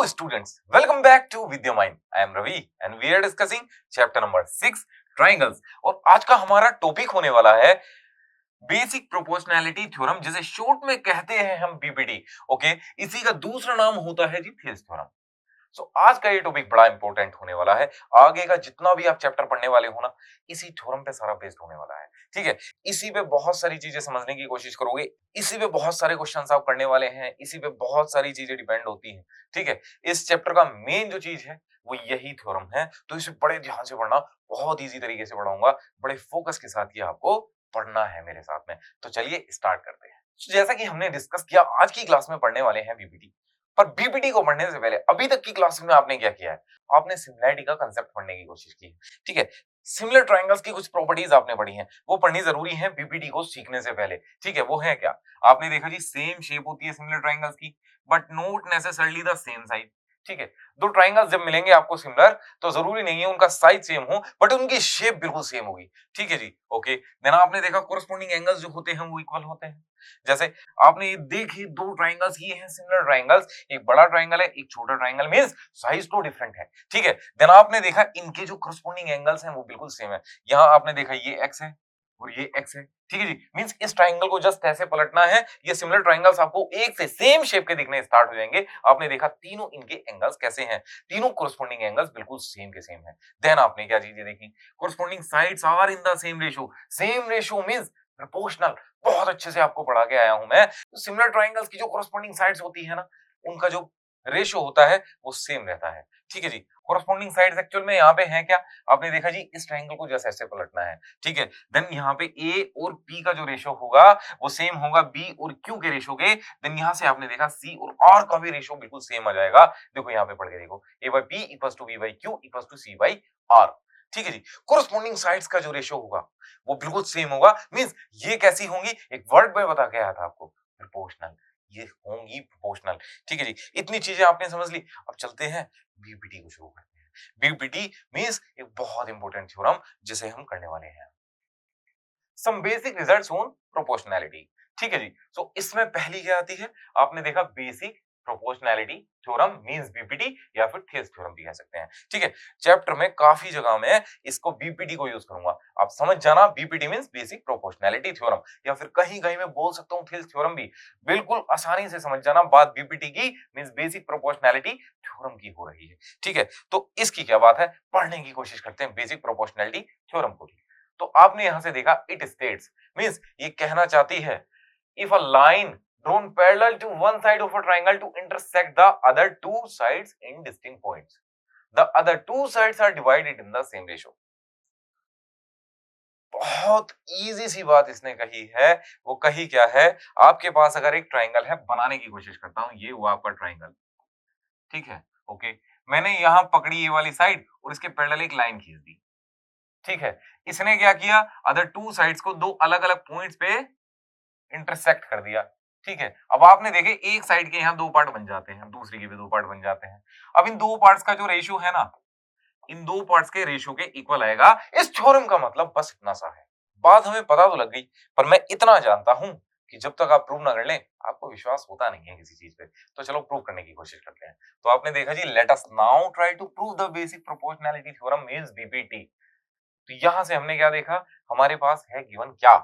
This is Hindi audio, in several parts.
students, welcome back to Vidya Mind. I am Ravi and we are discussing chapter number 6 triangles. और आज का हमारा टॉपिक होने वाला है बेसिक प्रोपोर्शनैलिटी थ्योरम, जिसे शॉर्ट में कहते हैं हम बीपीटी। ओके, इसी का दूसरा नाम होता है जी थियरम थ्योरम। आज का ये टॉपिक बड़ा इंपॉर्टेंट होने वाला है। आगे का जितना भी आप चैप्टर पढ़ने वाले हो ना, इसी थ्योरम पे सारा बेस्ड होने वाला है। ठीक है, इसी पे बहुत सारी चीजें समझने की कोशिश करोगे, इसी पे बहुत सारे क्वेश्चंस आप करने वाले हैं, इसी पे बहुत सारी चीजें डिपेंड होती हैं। ठीक है, इस चैप्टर का मेन जो चीज है वो यही थ्योरम है, तो इसे बड़े ध्यान से पढ़ना। बहुत ईजी तरीके से पढ़ाऊंगा, बड़े फोकस के साथ ये आपको पढ़ना है मेरे साथ में। तो चलिए स्टार्ट करते हैं। जैसा कि हमने डिस्कस किया, आज की क्लास में पढ़ने वाले हैं बीपीटी। पर बीपीटी को पढ़ने से पहले अभी तक की क्लास में आपने क्या किया है? आपने सिमिलैरिटी का कांसेप्ट पढ़ने की कोशिश की है। ठीक है, सिमिलर ट्रायंगल्स की कुछ प्रॉपर्टीज आपने पढ़ी हैं, वो पढ़नी जरूरी है बीपीटी को सीखने से पहले। ठीक है, वो है क्या? आपने देखा जी, सेम शेप होती है सिमिलर ट्रायंगल्स की, but not necessarily the same side. ठीक है, दो ट्रायंगल्स जब मिलेंगे आपको सिमिलर, तो जरूरी नहीं है उनका साइज सेम हो, बट उनकी शेप बिल्कुल सेम होगी। ठीक है जी, ओके। देन आपने देखा कोरस्पोंडिंग एंगल्स जो होते हैं वो इक्वल होते हैं। जैसे आपने ये देखी, दो ट्रायंगल्स ये हैं सिमिलर ट्रायंगल्स, एक बड़ा ट्रायंगल है, एक छोटा ट्रायंगल, मींस साइज तो डिफरेंट है। ठीक है, देन आपने देखा इनके जो कोरस्पोंडिंग एंगल्स हैं वो बिल्कुल सेम है। यहां आपने देखा ये एक्स है और ये एक्स है। ठीक है जी, मींस इस ट्रायंगल को जस्ट ऐसे पलटना है, ये सिमिलर ट्रायंगल्स आपको एक से सेम शेप के दिखने स्टार्ट हो जाएंगे। आपने देखा तीनों इनके एंगल्स कैसे हैं, तीनों कोरस्पोंडिंग एंगल्स बिल्कुल सेम के सेम है। देन आपने क्या चीजें देखी, corresponding sides are in the same ratio. Same ratio means proportional. बहुत अच्छे से आपको पढ़ा के आया हूं मैं। तो सिमिलर ट्रायंगल्स की जो कोरस्पोंडिंग साइड्स होती है ना, उनका जो रेशियो होता है वो सेम रहता है। ठीक है जी, कोरस्पोंडिंग साइड्स एक्चुअल में यहाँ पे है क्या? आपने देखा जी, इस ट्रायंगल को जैसे ऐसे पलटना है। ठीक है, देन यहाँ पे ए और पी का जो रेशियो होगा वो सेम होगा बी और क्यू के रेशियो के। देन यहाँ से आपने देखा सी और आर का भी रेशियो बिल्कुल सेम आ जाएगा। देखो यहाँ पे पढ़ के देखो, A by P equals to B by Q equals to C by R. ठीक है जी, कोरस्पोंडिंग साइड्स का जो रेशियो होगा वो बिल्कुल सेम होगा। मींस ये कैसी होंगी, एक वर्ड में बता के आया था आपको, प्रोपोर्शनल। ये होंगी प्रोपोर्शनल। ठीक है जी, इतनी चीजें आपने समझ ली। अब चलते हैं बीपीटी को शुरू करते हैं। बीपीटी मींस एक बहुत इंपॉर्टेंट थ्योरम जिसे हम करने वाले हैं, some basic results on proportionality. ठीक है जी, सो इसमें पहली क्या आती है? आपने देखा basic proportionality theorem means BPT, या फिर थियरम थ्योरम भी कह सकते हैं। ठीक है, चैप्टर में काफी जगह में इसको बीपीटी को यूज करूंगा, आप समझ जाना। BPT means basic proportionality theorem, या फिर कहीं कहीं मैं बोल सकता हूँ थियरम थ्योरम भी। बिल्कुल आसानी से समझ जाना, बात बीपीटी की मींस बेसिक प्रोपोर्शनैलिटी थ्योरम की हो रही है। ठीक है, तो इसकी क्या बात है, पढ़ने की कोशिश करते हैं बेसिक प्रोपोर्शनैलिटी थ्योरम को भी। तो आपने यहां से देखा, इट स्टेट्स मींस ये कहना चाहती है, if a line drawn parallel to one side of a triangle to intersect the other two sides in distinct points, the other two sides are divided in the same ratio. बहुत इजी सी बात इसने कही है। वो कही क्या है, आपके पास अगर एक ट्रायंगल है, बनाने की कोशिश करता हूं, ये हुआ आपका ट्रायंगल। ठीक है, ओके। मैंने यहां पकड़ी ये वाली साइड और इसके पैरेलल एक लाइन खींच दी। ठीक है, इसने क्या किया, अदर टू साइड्स को दो अलग अलग पॉइंट्स पे इंटरसेक्ट कर दिया। ठीक है, अब आपने देखे एक साइड के यहाँ दो पार्ट बन जाते हैं, दूसरी के भी दो पार्ट बन जाते हैं। अब इन दो पार्ट्स का जो रेशियो है ना, इन दो पार्ट्स के रेशियो के इक्वल आएगा। इस थ्योरम का मतलब बस इतना सा है। बात हमें पता तो लग गई, पर मैं इतना जानता हूं कि जब तक आप प्रूव ना कर लें, आपको विश्वास होता नहीं है किसी चीज पे। तो चलो प्रूव करने की कोशिश करते हैं। तो आपने देखा जी, let us now try to prove the basic proportionality theorem means BPT. तो यहां से हमने क्या देखा, हमारे पास है गिवन क्या,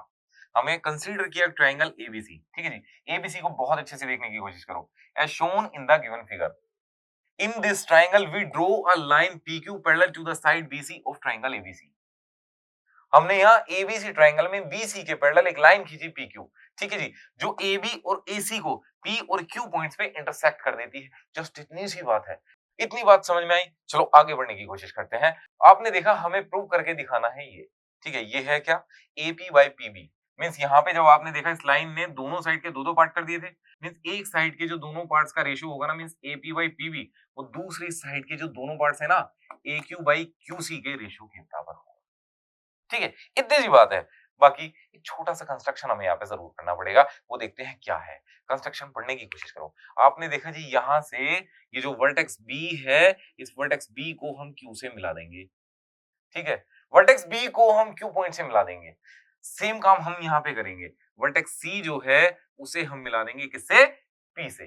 हमें कंसीडर किया ट्रायंगल एबीसी। ठीक है जी, एबीसी को बहुत अच्छे से देखने की कोशिश करो। As shown in the given figure, in this triangle we draw a line PQ parallel to the side BC of triangle ABC. हमने यहाँ एबीसी ट्रायंगल में बीसी के पैरेलल एक लाइन खींची पीक्यू। ठीक है जी, जो एबी और एसी को पी और क्यू पॉइंट्स पे इंटरसेक्ट कर देती है। जस्ट इतनी सी बात है। इतनी बात समझ में आई, चलो आगे बढ़ने की कोशिश करते हैं। आपने देखा, हमें प्रूव करके दिखाना है ये। ठीक है, ये है क्या, एपी बाई पीबी। मींस यहाँ पे जब आपने देखा, इस लाइन ने दोनों साइड के दो दो पार्ट कर दिए थे। मींस एक साइड के जो दोनों पार्ट्स का रेशियो होगा ना, मींस एपी बाई पीबी, वो दूसरी साइड के जो दोनों पार्ट्स है ना, ए क्यू बाई क्यूसी के रेशियो के बराबर होगा। ठीक है, इतनी सी बात है। बाकी एक छोटा सा कंस्ट्रक्शन हमें यहाँ पे जरूर करना पड़ेगा, वो देखते हैं क्या है। कंस्ट्रक्शन पढ़ने की कोशिश करो। आपने देखा जी, यहाँ से ये जो वर्टेक्स बी है, इस वर्टेक्स बी को हम क्यू से मिला देंगे। ठीक है, वर्टेक्स बी को हम क्यू पॉइंट से मिला देंगे। सेम काम हम यहाँ पे करेंगे, वर्टेक्स सी जो है उसे हम मिला देंगे किससे, पी से।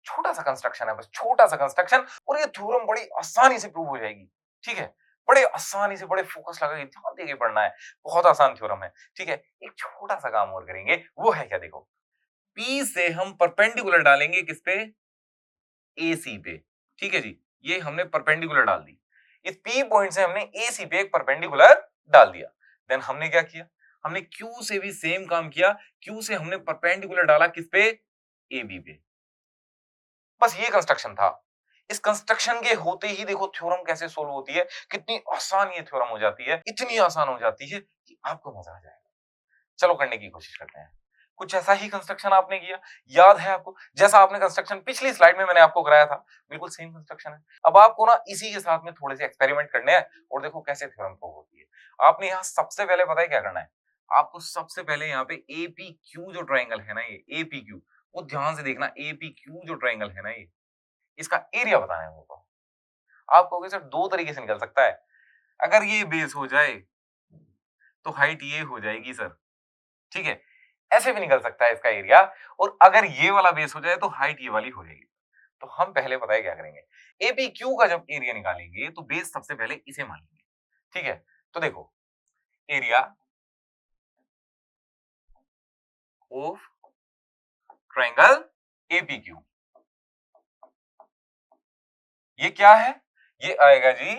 छोटा सा कंस्ट्रक्शन है, बस छोटा सा कंस्ट्रक्शन, और ये थ्योरम बड़ी आसानी से प्रूव हो जाएगी। ठीक है, बड़े आसानी से, बड़े फोकस लगा के ध्यान देके पढ़ना है, बहुत आसान थ्योरम है। ठीक है, एक छोटा सा काम और करेंगे, वो है क्या, देखो P से हम परपेंडिकुलर डालेंगे किस पे, AC पे। ठीक है जी, ये हमने परपेंडिकुलर डाल दी, इस P पॉइंट से हमने AC पे एक परपेंडिकुलर डाल दिया। देन हमने क्या किया, हमने Q से भी सेम काम किया, Q से हमने परपेंडिकुलर डाला किस पे, AB पे। बस ये कंस्ट्रक्शन था। इस कंस्ट्रक्शन के होते ही देखो थ्योरम कैसे सोल्व होती है, कितनी आसान ये थ्योरम हो जाती है, इतनी आसान हो जाती है कि आपको मजा आ जाएगा। चलो करने की कोशिश करते हैं। कुछ ऐसा ही कंस्ट्रक्शन आपने किया, याद है आपको, जैसा आपने कंस्ट्रक्शन पिछली स्लाइड में मैंने आपको कराया था, बिल्कुल सेम कंस्ट्रक्शन है। अब आपको ना इसी के साथ में थोड़े से एक्सपेरिमेंट करने हैं और देखो कैसे थ्योरम प्रूव होती है। आपने यहाँ सबसे पहले पता है क्या करना है, आपको सबसे पहले यहाँ पे APQ जो ट्राइंगल है ना, ये APQ, वो ध्यान से देखना, APQ जो ट्राइंगल है ना, ये इसका एरिया बताना है मुझको। आप कहोगे सर दो तरीके से निकल सकता है, अगर ये बेस हो जाए तो हाइट ये हो जाएगी सर। ठीक है, ऐसे भी निकल सकता है इसका एरिया, और अगर ये वाला बेस हो जाए तो हाइट ये वाली हो जाएगी। तो हम पहले पता है क्या करेंगे, APQ का जब एरिया निकालेंगे तो बेस सबसे पहले इसे मान लेंगे। ठीक है, तो देखो एरिया ऑफ ट्राइंगल APQ, ये क्या है, ये आएगा जी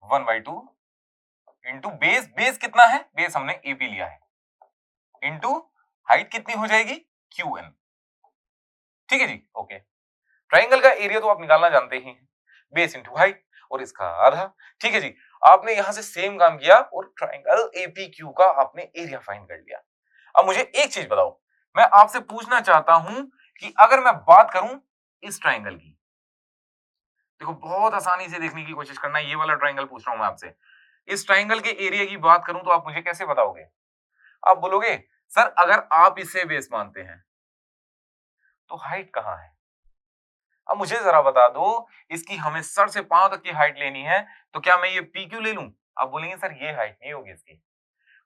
1/2 इंटू बेस, बेस कितना है, बेस हमने AP लिया है, इंटू हाइट कितनी हो जाएगी, QN। ठीक है जी, ओके। ट्राइंगल का एरिया तो आप निकालना जानते ही हैं, बेस इंटू हाइट और इसका आधा। ठीक है जी, आपने यहां से सेम काम किया और ट्राइंगल APQ का आपने एरिया फाइंड कर लिया। अब मुझे एक चीज बताओ, मैं आपसे पूछना चाहता हूं कि अगर मैं बात करूं इस ट्राइंगल की, देखो बहुत आसानी से देखने की कोशिश करना, ये वाला ट्राइंगल पूछ रहा हूं मैं आपसे, इस ट्राइंगल के एरिया की बात करूं तो आप मुझे कैसे बताओगे, आप बोलोगे सर अगर आप इसे बेस मानते हैं तो हाइट कहां है। अब मुझे जरा बता दो, इसकी हमें सर से पांव तक की हाइट लेनी है, तो क्या मैं ये PQ ले लूं, आप बोलेंगे सर ये हाइट नहीं होगी, इसकी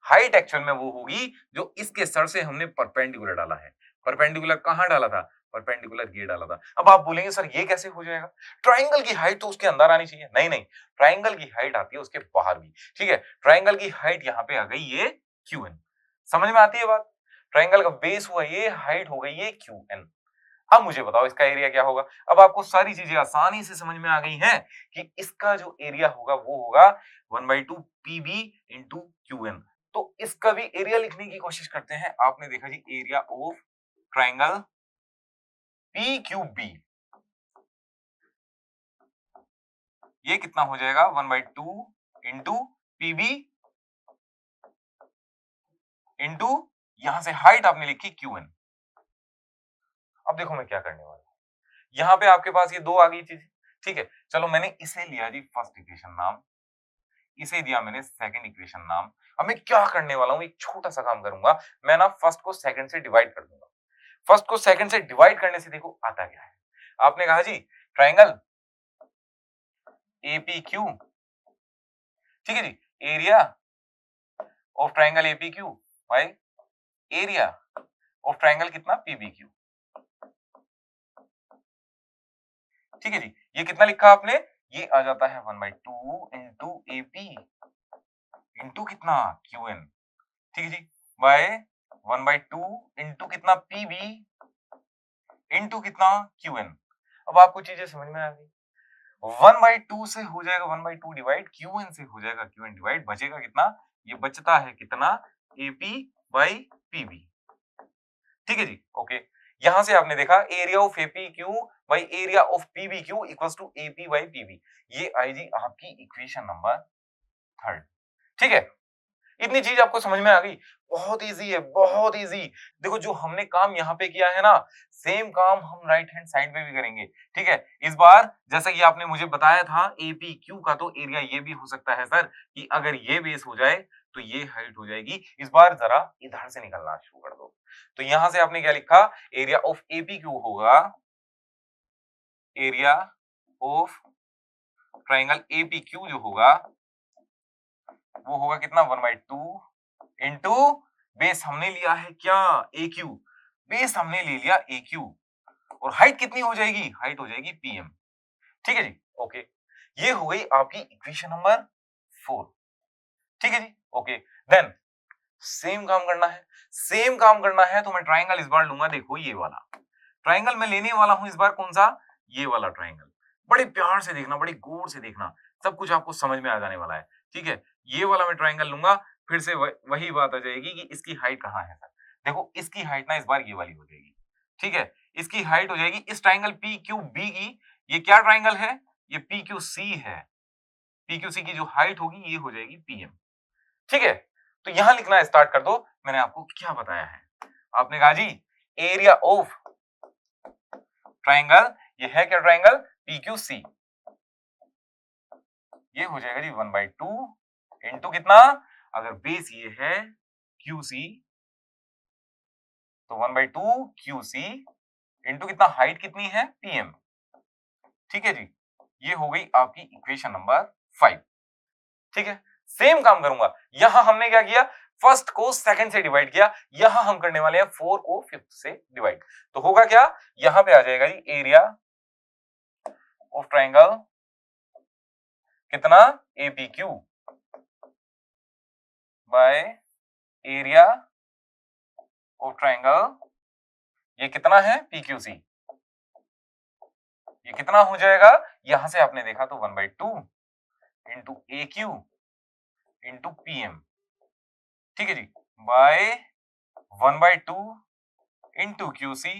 हाइट एक्चुअल में वो होगी जो इसके सर से हमने परपेंडिकुलर डाला है। परपेंडिकुलर कहां डाला था, परपेंडिकुलर ये डाला था। अब आप बोलेंगे सर ये कैसे हो जाएगा, ट्राइंगल की हाइट तो उसके अंदर आनी चाहिए। नहीं नहीं, ट्राइंगल की हाइट आती है उसके बाहर भी। ठीक है, ट्राइंगल की हाइट यहाँ पे आ गई ये QN, समझ में आती है बात, ट्राइंगल का बेस हुआ ये, हाइट हो गई ये QN। अब मुझे बताओ इसका एरिया क्या होगा। अब आपको सारी चीजें आसानी से समझ में आ गई हैं कि इसका जो एरिया होगा वो होगा 1/2 PB इंटू QN। तो इसका भी एरिया लिखने की कोशिश करते हैं। आपने देखा जी एरिया ऑफ ट्राइंगल PQB, ये कितना हो जाएगा 1/2 इंटू PB इंटू यहां से हाइट आपने लिखी QN। अब देखो मैं क्या करने वाला हूं, यहां पे आपके पास ये दो आ गई चीज। ठीक है, चलो मैंने इसे लिया जी फर्स्ट इक्वेशन नाम, इसे दिया मैंने सेकंड इक्वेशन नाम। अब मैं क्या करने वाला हूं, एक छोटा सा काम करूंगा, मैं ना फर्स्ट को सेकंड से डिवाइड कर दूंगा। फर्स्ट को सेकंड से डिवाइड करने से देखो आता क्या है। आपने कहा जी ट्राइंगल APQ, ठीक है जी, area of triangle APQ by area of triangle कितना PBQ। ठीक है जी, ये कितना लिखा आपने, ये आ जाता है 1/2 इंटू AP इंटू कितना QN। ठीक है जी, बाय 1/2 इंटू कितना PB इंटू कितना QN। अब आपको चीजें समझ में आ गई, 1/2 से हो जाएगा 1/2 डिवाइड, QN से हो जाएगा QN डिवाइड, बचेगा कितना, ये बचता है कितना AP बाई PB। ठीक है जी, ओके। यहां से आपने देखा area of APQ by area of PBQ equals to AP by PB, ये आई जी आपकी इक्वेशन नंबर थर्ड। ठीक है, इतनी चीज आपको समझ में आ गई, बहुत इजी है, बहुत इजी। देखो जो हमने काम यहाँ पे किया है ना, सेम काम हम राइट हैंड साइड पे भी करेंगे। ठीक है, इस बार जैसा कि आपने मुझे बताया था APQ का तो एरिया ये भी हो सकता है सर कि अगर ये बेस हो जाए तो ये हाइट हो जाएगी। इस बार जरा इधर से निकलना शुरू कर दो। तो यहां से आपने क्या लिखा, एरिया ऑफ APQ होगा एरिया ऑफ ट्राइंगल APQ जो होगा वो होगा कितना 1/2 इंटू बेस हमने लिया है क्या AQ, बेस हमने ले लिया AQ और हाइट कितनी हो जाएगी, हाइट हो जाएगी PM। ठीक है जी, ओके। ये हो गई आपकी इक्वेशन नंबर 4। ठीक है जी, ओके। देन सेम काम करना है, सेम काम करना है तो मैं ट्राइंगल इस बार लूंगा, देखो ये वाला ट्राइंगल मैं लेने वाला हूं इस बार, कौन सा, ये वाला ट्राइंगल। बड़े प्यार से देखना, बड़ी गौर से देखना, सब कुछ आपको समझ में आ जाने वाला है। ठीक है, ये वाला मैं ट्राइंगल लूंगा, फिर से वही बात आ जाएगी कि इसकी हाइट कहाँ है सर। देखो इसकी हाइट ना इस बार ये वाली हो जाएगी। ठीक है, इसकी हाइट हो जाएगी इस ट्राइंगल PQB की। ये क्या ट्राइंगल है, ये PQC है। PQC की जो हाइट होगी ये हो जाएगी PM। ठीक है, तो यहां लिखना स्टार्ट कर दो। मैंने आपको क्या बताया है, आपने कहा जी एरिया ऑफ ट्राइंगल, ये है क्या ट्राइंगल PQC, ये हो जाएगा जी 1/2 इंटू कितना, अगर बेस ये है QC तो 1/2 QC इंटू कितना, हाइट कितनी है PM। ठीक है जी, ये हो गई आपकी इक्वेशन नंबर 5। ठीक है, सेम काम करूंगा, यहां हमने क्या किया, फर्स्ट को सेकंड से डिवाइड किया, यहां हम करने वाले हैं 4 को 5th से डिवाइड। तो होगा क्या, यहां पे आ जाएगा जी एरिया ऑफ ट्राइंगल कितना, APQ by area of triangle, ये कितना है PQC, ये कितना हो जाएगा, यहां से आपने देखा तो 1/2 इंटू AQ इंटू PM। ठीक है जी, बाय 1/2 इंटू QC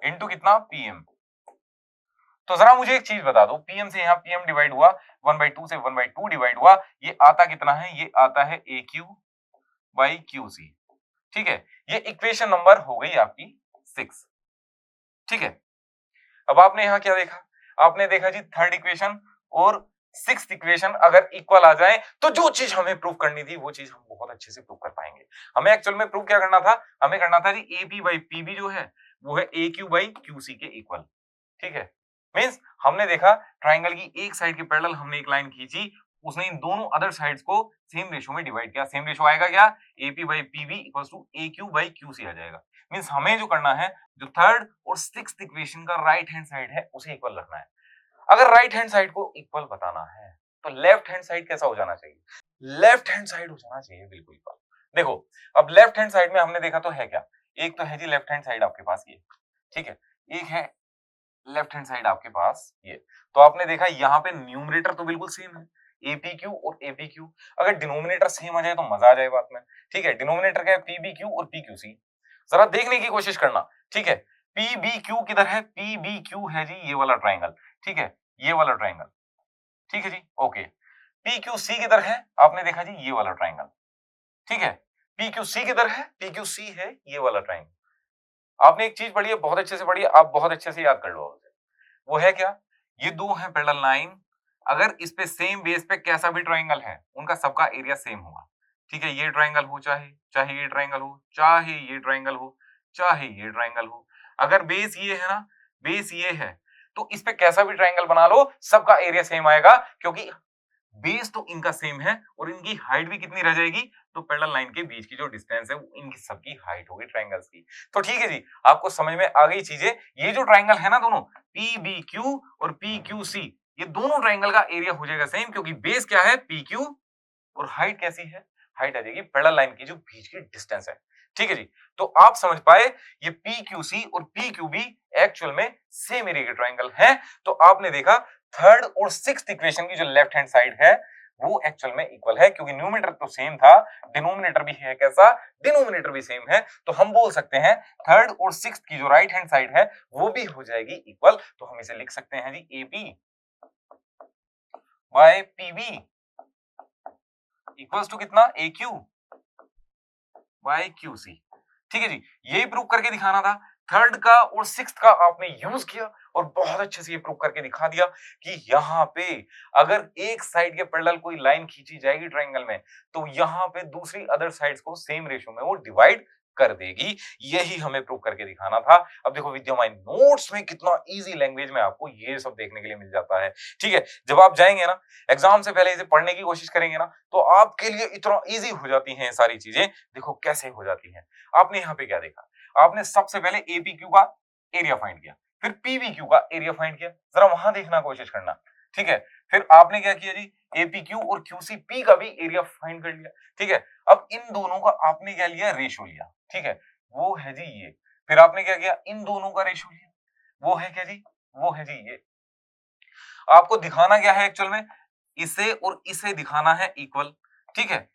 इंटू कितना PM। तो जरा मुझे एक चीज बता दो, PM से यहाँ PM डिवाइड हुआ, 1/2 से 1/2 डिवाइड हुआ, ये आता कितना है, ये आता है AQ बाई QC। ठीक है, ये इक्वेशन नंबर हो गई आपकी 6। ठीक है, अब आपने यहाँ क्या देखा, आपने देखा जी थर्ड इक्वेशन और सिक्स्थ इक्वेशन अगर इक्वल आ जाए तो जो चीज हमें प्रूव करनी थी वो चीज हम बहुत अच्छे से प्रूव कर पाएंगे। हमें एक्चुअल में प्रूव क्या करना था, हमें करना था जी AP बाई PB जो है वो है AQ बाई QC के इक्वल। ठीक है, मींस हमने देखा ट्राइंगल की एक साइड के पैरेलल हमने एक लाइन खींची, उसने इन दोनों अदर साइड्स को सेम रेशियो में डिवाइड किया। सेम रेशियो आएगा क्या, AP by PB equals to AQ by QC आ जाएगा। मींस हमें जो करना है, जो थर्ड और सिक्स्थ इक्वेशन का राइट हैंड साइड है उसे इक्वल रखना है। अगर राइट हैंड साइड को इक्वल बताना है तो लेफ्ट हैंड साइड कैसा हो जाना चाहिए, लेफ्ट हैंड साइड हो जाना चाहिए बिल्कुल इक्वल। देखो अब लेफ्ट हैंड साइड में हमने देखा तो है क्या, एक तो है जी लेफ्ट हैंड साइड आपके पास ये। ठीक है, एक है लेफ्ट हैंड साइड आपके पास ये। तो आपने देखा यहाँ पे न्यूमरेटर तो बिल्कुल सेम है, APQ और APQ। अगर डिनोमिनेटर सेम आ जाए तो मजा आ जाए बात में। ठीक है, डिनोमिनेटर क्या है, PBQ और PQC। जरा देखने की कोशिश करना। ठीक है, PBQ किधर है, PBQ है जी ये वाला ट्राइंगल। ठीक है, ये वाला ट्राइंगल। ठीक है जी, ओके। PQC किधर है, आपने देखा जी ये वाला ट्राइंगल। ठीक है, PQC किधर है, PQC है ये वाला ट्राइंगल। आपने एक चीज पढ़ी है, बहुत अच्छे से पढ़ी है, आप बहुत अच्छे से याद कर लो। वो है क्या, ये दो है पैरेलल लाइन, अगर इस पे सेम बेस पे कैसा भी ट्राइंगल है उनका सबका एरिया सेम होगा। ठीक है, ये ट्राइंगल हो चाहे चाहे ये ट्राइंगल हो, चाहे ये ट्राइंगल हो, चाहे ये ट्राइंगल हो, अगर बेस ये है ना, बेस ये है, तो इस पे कैसा भी ट्राइंगल बना लो सबका एरिया सेम आएगा, क्योंकि बेस तो इनका सेम है और इनकी हाइट भी कितनी रह जाएगी, तो पैरेलल लाइन के बीच की जो डिस्टेंस है वो इनकी सबकी हाइट होगी ट्राइंगल्स की। तो ठीक है जी, आपको समझ में आ गई चीजें। ये जो ट्राइंगल है ना दोनों PBQ और PQC, ये दोनों ट्राइंगल का एरिया हो जाएगा सेम, क्योंकि बेस क्या है PQ और हाइट कैसी है, हाइट आ जाएगी पैरेलल लाइन की जो बीच की डिस्टेंस है। ठीक है जी, तो आप समझ पाए ये PQC और PQB एक्चुअल में सेम एरिया के ट्राइंगल हैं। तो आपने देखा थर्ड और सिक्स्थ इक्वेशन की जो लेफ्ट हैंड साइड है वो एक्चुअल में इक्वल है, क्योंकि न्यूमरेटर तो सेम था, डिनोमिनेटर भी है कैसा, डिनोमिनेटर भी सेम है। तो हम बोल सकते हैं थर्ड और सिक्स्थ की जो राइट हैंड साइड है वो भी हो जाएगी इक्वल। तो हम इसे लिख सकते हैं जी AP by PB equals to कितना, AQ बाय QC। ठीक है जी, यही प्रूव करके दिखाना था। थर्ड का और सिक्स्थ का आपने यूज किया और बहुत अच्छे से ये प्रूव करके दिखा दिया कि यहाँ पे अगर एक साइड के पैरेलल कोई लाइन खींची जाएगी ट्राइंगल में तो यहाँ पे दूसरी अदर साइड्स को सेम रेशियो में वो डिवाइड कर देगी। यही हमें प्रूव करके दिखाना था। अब देखो विद्यमान नोट्स में कितना इजी लैंग्वेज में आपको ये सब देखने के लिए मिल जाता है। ठीक है, जब आप जाएंगे ना एग्जाम से पहले इसे पढ़ने की कोशिश करेंगे ना तो आपके लिए इतना इजी हो जाती हैं सारी चीजें। देखो कैसे हो जाती हैं। आपने यहाँ पे क्या देखा, आपने सबसे पहले APQ का एरिया फाइंड किया। फिर पीवीक्यू का एरिया फाइंड किया, जरा वहां देखना कोशिश करना, ठीक है। फिर आपने क्या किया जी, एपीक्यू और क्यूसीपी का भी एरिया फाइंड कर लिया, ठीक है। अब इन दोनों का आपने क्या लिया, रेशो लिया, ठीक है, वो है जी ये। फिर आपने क्या किया, इन दोनों का रेशो लिया, वो है क्या जी, वो है जी ये। आपको दिखाना क्या है एक्चुअल में, इसे और इसे दिखाना है इक्वल, ठीक है।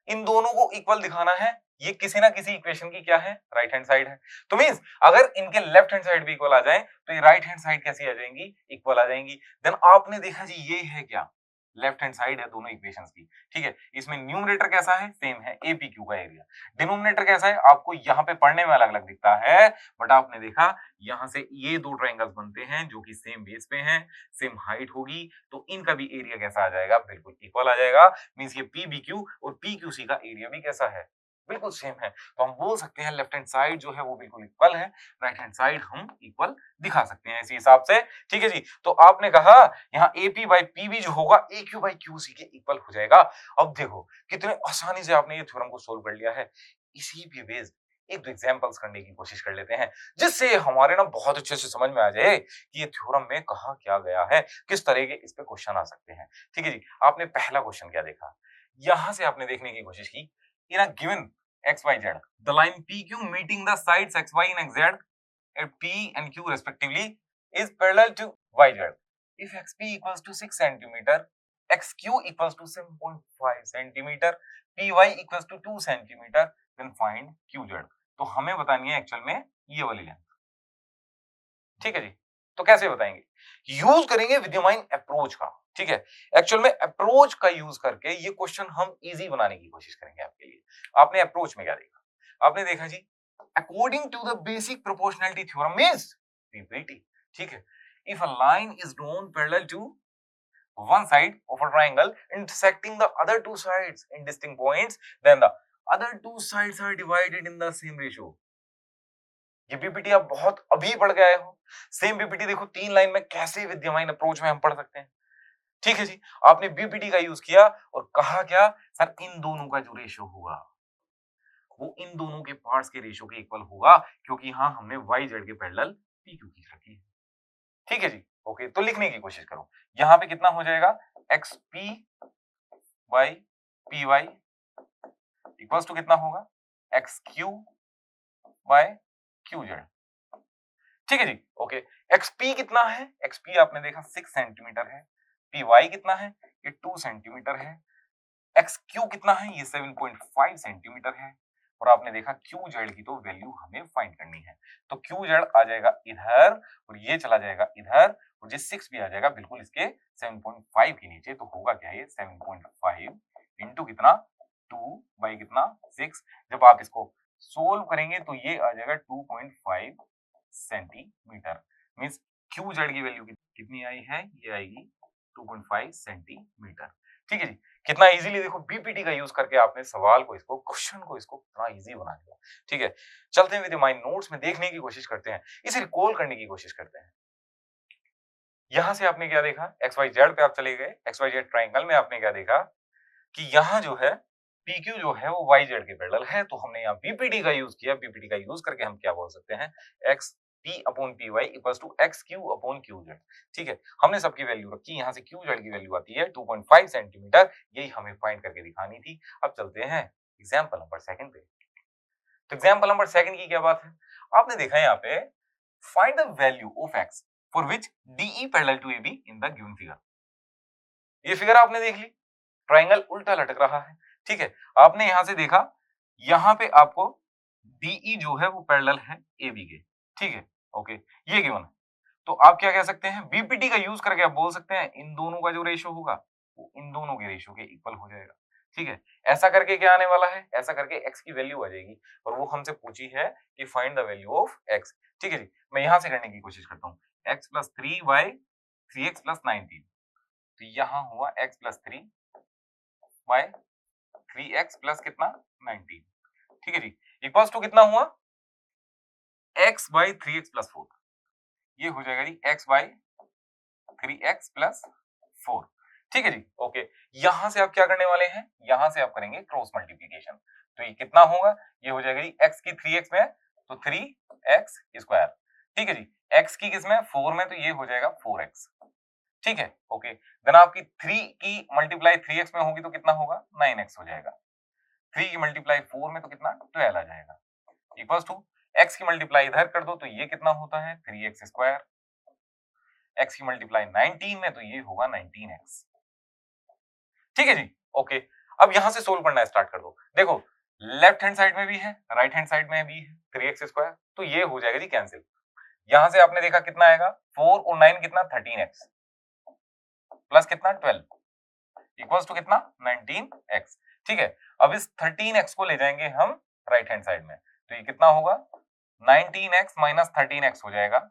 इन दोनों को इक्वल दिखाना है, ये किसी ना किसी इक्वेशन की क्या है, राइट हैंड साइड है। तो मींस अगर इनके लेफ्ट हैंड साइड भी इक्वल आ जाए तो ये राइट हैंड साइड कैसी आ जाएंगी, इक्वल आ जाएंगी। देन आपने देखा जी ये है क्या, लेफ्ट हैंड साइड है दोनों इक्वेशंस की, ठीक है। इसमें न्यूमरेटर कैसा है, सेम है, एपीक्यू का एरिया। डिनोमिनेटर कैसा है, आपको यहाँ पे पढ़ने में अलग अलग दिखता है, बट आपने देखा यहाँ से ये दो ट्रायंगल्स बनते हैं जो कि सेम बेस पे हैं, सेम हाइट होगी, तो इनका भी एरिया कैसा आ जाएगा, बिल्कुल इक्वल आ जाएगा। मींस ये पीबीक्यू और पीक्यूसी का एरिया भी कैसा है, बिल्कुल सेम है। तो हम बोल सकते हैं लेफ्ट हैंड साइड जो है वो बिल्कुल इक्वल है, राइट हैंड साइड हम इक्वल दिखा सकते हैं इसी हिसाब से, ठीक है जी। तो आपने कहा यहाँ एपी बाई पीबी जो होगा एक्यू बाई क्यूसी के इक्वल हो जाएगा। अब देखो कितने आसानी से आपने ये थ्योरम को सोल्व कर लिया है। इसी पे बेस्ड एक दो एग्जांपल्स करने की कोशिश कर लेते हैं, जिससे हमारे ना बहुत अच्छे से समझ में आ जाए कि ये थ्योरम में कहा क्या गया है, किस तरह के इस पे क्वेश्चन आ सकते हैं, ठीक है जी। आपने पहला क्वेश्चन क्या देखा, यहां से आपने देखने की कोशिश की, in a given XYZ, the line PQ meeting the sides XY and XZ at P and Q respectively is parallel to YZ. If XP equals to 6 centimeter, XQ equals to 7.5 centimeter, PY equals to 2 centimeter, then find QZ. तो हमें बतानी है एक्चुअल में ये वाली लेंथ, ठीक है जी। तो कैसे बताएंगे, यूज करेंगे विद्यमान अप्रोच का, ठीक है। एक्चुअल में अप्रोच का यूज करके ये क्वेश्चन हम इजी बनाने की कोशिश करेंगे आपके लिए। आपने अप्रोच में क्या देखा, आपने देखा जी according to the basic proportionality theorem means PPT, ठीक है। If a line is drawn parallel to one side of a triangle intersecting the other two sides in distinct points, then the other two sides are divided in the same ratio. ये पीपीटी आप बहुत अभी पढ़ के आए हो, सेम पीपीटी देखो 3 लाइन में कैसे विद्यमान अप्रोच में हम पढ़ सकते हैं, ठीक है जी। आपने बीपीटी का यूज किया और कहा क्या, सर इन दोनों का जो रेशियो होगा वो इन दोनों के पार्ट्स के रेशियो के इक्वल होगा, क्योंकि यहाँ हमने वाई जेड के पैरेलल पीक्यू की रखी है, ठीक है जी। ओके, तो लिखने की कोशिश करो, यहाँ पे कितना हो जाएगा, X P by P Y equals to कितना होगा, X Q by Q Z, ठीक है जी। ओके, एक्सपी कितना है, एक्सपी आपने देखा 6 सेंटीमीटर है, पी वाई कितना है, ये 2 सेंटीमीटर है, एक्स क्यू कितना है, ये 7.5 सेंटीमीटर है, और आपने देखा क्यू जेड की तो वैल्यू हमें फाइंड करनी है। तो क्यू जेड आ जाएगा इधर और ये चला जाएगा इधर, और ये 6 भी आ जाएगा बिल्कुल इसके 7.5 के नीचे। तो होगा क्या, ये 7.5 इंटू कितना, 2 बाई कितना 6। जब आप इसको सोल्व करेंगे तो ये आ जाएगा 2.5 सेंटीमीटर। मींस क्यू जेड की वैल्यू कितनी आई है, ये आएगी 2.5 सेंटीमीटर, ठीक है जी। कितना इजीली देखो बीपीटी का यूज करके आपने सवाल को, इसको क्वेश्चन को, इसको कितना इजी बना दिया, ठीक है। चलते हैं विद माय नोट्स में देखने की कोशिश करते हैं, इसे रिकॉल करने की कोशिश करते हैं। यहां से आपने क्या देखा, एक्स वाई जेड पे आप चले गए, एक्स वाई जेड ट्राइंगल में आपने क्या देखा कि यहाँ जो है PQ जो है वो YZ के पैरेलल है, तो हमने यहाँ BPT का यूज किया। BPT का यूज करके हम क्या बोल सकते हैं, XP upon PY equals to XQ upon QZ, ठीक है। हमने सबकी वैल्यू रखी, यहाँ से QZ की वैल्यू आती है 2.5 सेंटीमीटर, यही हमें फाइंड करके दिखानी थी। अब चलते हैं एग्जाम्पल नंबर 2 पे। तो एग्जाम्पल नंबर 2 की क्या बात है, आपने देखा यहाँ पे find the value of X for which DE parallel to AB in the given figure. ये फिगर आपने देख ली, ट्राइंगल उल्टा लटक रहा है, ठीक है। आपने यहां से देखा, यहां पे आपको DE जो है वो पैरेलल है AB के, ठीक है। ओके, ये गिवन है, तो आप क्या कह सकते हैं, बीपीटी का यूज करके आप बोल सकते हैं इन दोनों का जो रेशियो होगा वो इन दोनों के रेशियो के इक्वल हो जाएगा, ठीक है। ऐसा करके क्या आने वाला है, ऐसा करके x की वैल्यू आ जाएगी, और वो हमसे पूछी है कि find the value of x, ठीक है जी। मैं यहां से करने की कोशिश करता हूँ, x plus 3y 3x plus 19, तो यहाँ हुआ x plus 3 y 3x plus कितना 19, ठीक है जी। इक्वल्स टू कितना हुआ, x बाई 3x प्लस 4, ये हो जाएगा जी x बाई 3x प्लस 4, ठीक है जी। ओके, यहां से आप क्या करने वाले हैं, यहां से आप करेंगे क्रॉस मल्टीप्लीकेशन, तो ये कितना होगा, ये हो जाएगा जी x की 3x में तो 3x स्क्वायर, ठीक है जी। x की किस में 4 में, तो ये हो जाएगा 4x, ठीक है, ओके। देन आपकी 3 की मल्टीप्लाई 3x में होगी तो कितना होगा 9x हो जाएगा। 3 की मल्टीप्लाई 4 में तो कितना 12 आ जाएगा, इक्वल्स टू x की मल्टीप्लाई इधर कर दो तो ये कितना होता है 3x स्क्वायर, x की मल्टीप्लाई 19 में तो ये होगा 19x, ठीक है जी, ओके। अब यहां से सोल्व करना स्टार्ट कर दो। देखो लेफ्ट हैंड साइड में भी है, राइट हैंड साइड में भी है 3x स्क्वायर, तो ये हो जाएगा जी कैंसिल। यहां से आपने देखा कितना आएगा 4 और 9 कितना 13x प्लस कितना 12 इक्वल्स टू कितना 19x, ठीक है। अब इस 13x को ले जाएंगे हम राइट हैंड साइड में, तो ये कितना होगा 19x माइनस 13x हो जाएगा।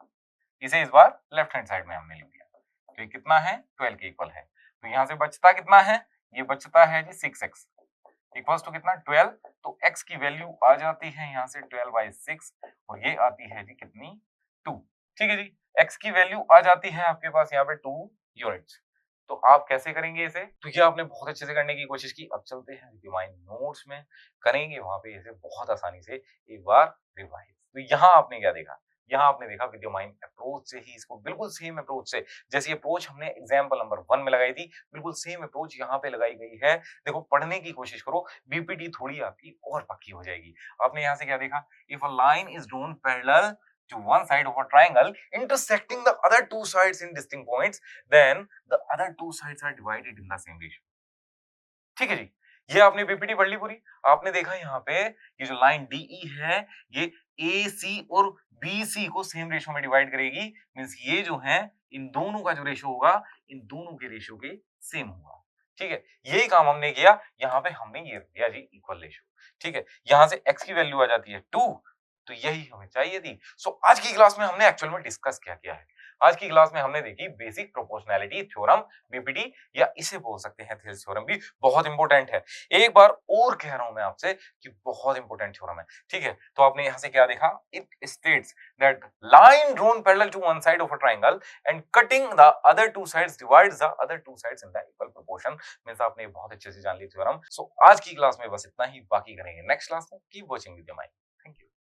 इसे इस बार लेफ्ट हैंड साइड में हमने लिख दिया, तो ये कितना है 12 के इक्वल है। तो यहां से बचता कितना है, ये बचता है जी 6x इक्वल्स टू कितना 12, तो x की वैल्यू आ जाती है यहाँ से 12/6 और ये आती है जी कितनी 2, ठीक है जी। x की वैल्यू आ जाती है आपके पास यहाँ पे 2 यूनिट्स। तो आप कैसे करेंगे इसे, तो ये आपने बहुत अच्छे से करने की कोशिश की। अब चलते हैं रिवाइंड नोट्स में, करेंगे वहां पे इसे बहुत आसानी से एक बार रिवाइज। तो यहाँ आपने क्या देखा, यहाँ आपने देखा विद माइंड अप्रोच से ही इसको बिल्कुल सेम अप्रोच से, जैसी अप्रोच हमने एग्जाम्पल नंबर 1 में लगाई थी, बिल्कुल सेम अप्रोच यहाँ पे लगाई गई है। देखो पढ़ने की कोशिश करो, बीपीटी थोड़ी आपकी और पक्की हो जाएगी। आपने यहाँ से क्या देखा, if a line is drawn parallel to one side of a triangle intersecting the other two sides in distinct points, then the other two sides are divided in the same ratio, ठीक है जी। ये आपने पीपीटी पढ़ ली पूरी। आपने देखा यहाँ पे ये जो लाइन डीई है ये AC और BC को सेम रेशियो में डिवाइड करेगी, मींस ये जो है इन दोनों का जो रेशियो होगा इन दोनों के रेशियो के सेम होगा, ठीक है। यही काम हमने किया, यहाँ पे हमने ये दिया जी इक्वल रेशियो, ठीक है। यहाँ से x की वैल्यू आ जाती है 2, तो यही हमें चाहिए थी। सो आज की क्लास में हमने एक्चुअल में डिस्कस क्या किया है, आज की क्लास में हमने देखी बेसिक प्रोपोर्शनैलिटी थ्योरम बीपीटी, या इसे बोल सकते हैं थियरम थ्योरम भी, बहुत इंपॉर्टेंट है। एक बार और कह रहा हूं मैं आपसे कि बहुत इंपॉर्टेंट थ्योरम है, ठीक है। तो आपने यहां से क्या देखा, it states that line drawn parallel to one side of a triangle and cutting the other two sides divides the other two sides in the equal proportion, means आपने बहुत अच्छे से जान ली थ्योरम। सो आज की क्लास में बस इतना ही, बाकी करेंगे नेक्स्ट क्लास में। Keep watching with my